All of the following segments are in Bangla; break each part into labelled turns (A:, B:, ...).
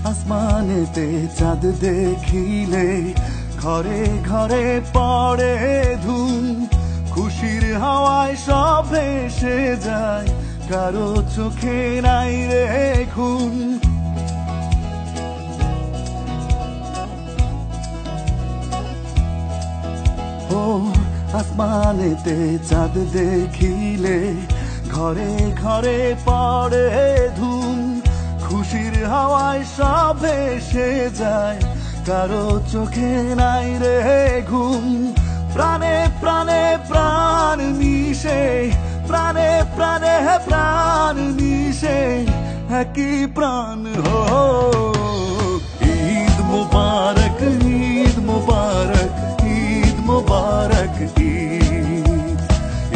A: আসমানেতে চাঁদ দেখিলে ঘরে ঘরে পড়ে ধুম, খুশির হাওয়ায় সব ভেসে যায়, কারো চোখে নাই রে ঘুম। ও আসমানেতে চাঁদ দেখিলে ঘরে ঘরে পড়ে ধুম, খুশির হাওয়ায় সব ভেসে যায়, কারো চোখে নাই রে ঘুম। প্রাণে প্রাণে প্রাণ মিশে, প্রাণে প্রাণে প্রাণ মিশে, একই প্রাণ হো। ঈদ মুবারক, ঈদ মুবারক, ঈদ মুবারক, ঈদ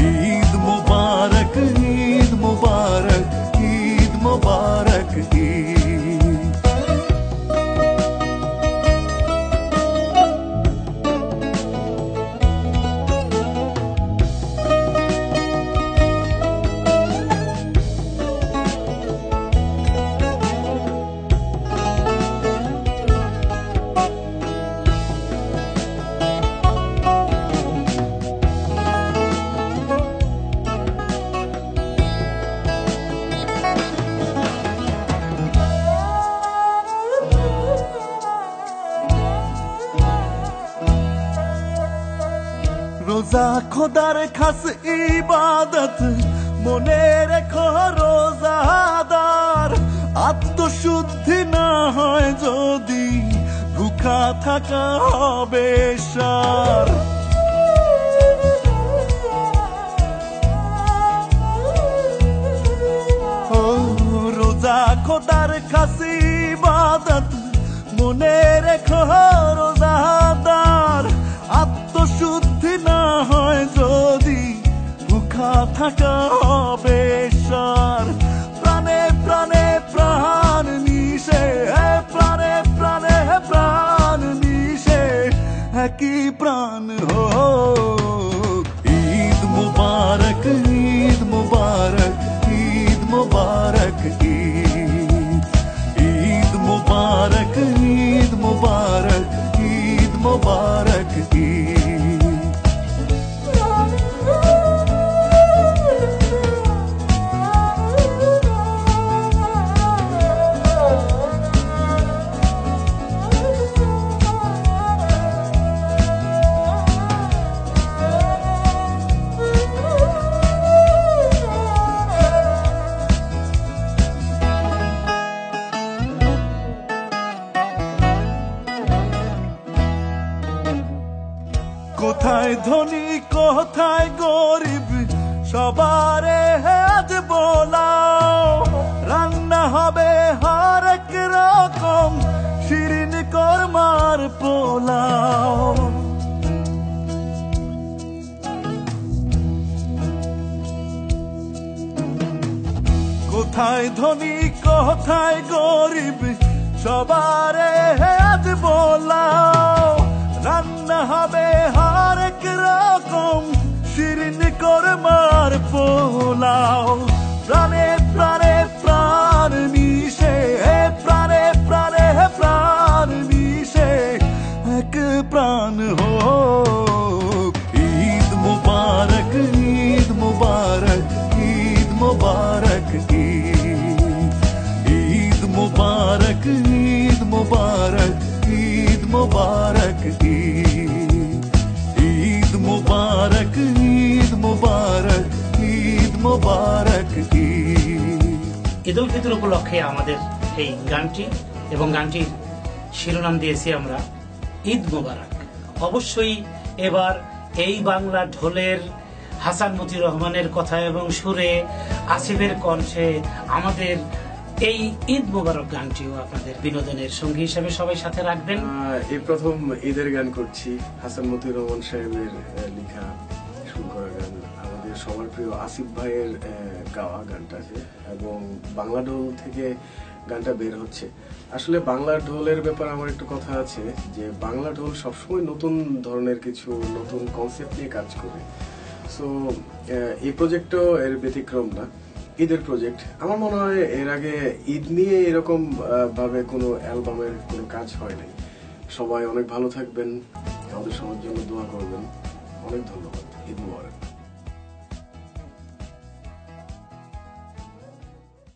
A: ঈদ মুবারক, ঈদ মুবারক, ঈদ মুবারক, ঈদ। রোজা খোদার খাস ইবাদত, মনে রেখো রোজাদার, আত্মশুদ্ধি না হয় যদি ভুখা থাকা হবে সার। ও রোজা খোদার খাস ইবাদত, মনে রেখো রোজাদার, আত্মশুদ্ধি না হয় যদি ভুখা থাকা হবে সার। প্রাণে প্রাণে প্রাণ মিশে, প্রাণে প্রাণে প্রাণ মিশে, একই প্রাণ হো। ঈদ মুবারক, ঈদ মুবারক, ঈদ মুবারক, ঈদ ঈদ মুবারক, ঈদ মুবারক, ঈদ মুবারক, ঈদ। কোথায় ধনী কোথায় গরিব, সবারে আজ বোলাও, রান্না হবে হরেক রকম, শিরিন কোরমার পোলাও। কোথায় ধনী কোথায় গরিব, সবারে আজ বোলাও, রান্না হবে হরেক রকম, শিরিন কোরমার পোলাও। প্রাণে প্রাণে প্রাণ মিশে, প্রাণে প্রাণে প্রাণ মিশে, এক প্রাণ হো। ঈদ মুবারক, ঈদ মুবারক, ঈদ মুবারক, ঈদ ঈদ মুবারক, ঈদ মুবারক, ঈদ মুবারক, ঈদ ঈদ মুবারক, ঈদ মুবারক, ঈদ মুবারক, ঈদ।
B: ঈদ উল ফিতর উপলক্ষে আমাদের এই গানটি এবং গানটির শিরোনাম দিয়েছি আমরা ঈদ মুবারক। অবশ্যই এবার এই বাংলা ঢোলের হাসান মতিউর রহমানের কথা এবং সুরে আসিফের কণ্ঠে আমাদের এই ঈদ মুবারক গানটিও আপনাদের বিনোদনের সঙ্গী হিসেবে সবাই সাথে রাখবেন।
C: এই প্রথম ঈদের গান করছি, হাসান মতিউর রহমান সাহেবের লেখা সুর করা গান, আমাদের সবার প্রিয় আসিফ ভাইয়ের গাওয়া গানটা এবং বাংলা ঢোল থেকে গানটা বের হচ্ছে। আসলে বাংলা ঢোলের ব্যাপারে আমার একটু কথা আছে যে বাংলা ঢোল সবসময় নতুন ধরনের কিছু নতুন কনসেপ্ট নিয়ে কাজ করে। সো এই প্রজেক্টও এর ব্যতিক্রম না। ঈদের প্রজেক্ট আমার মনে হয় এর আগে ঈদ নিয়ে এরকম ভাবে কোনো অ্যালবামের কোনো কাজ হয় নাই। সবাই অনেক ভালো থাকবেন, আমাদের সবার জন্য দোয়া করবেন। অনেক ধন্যবাদ। ঈদ মুবারক।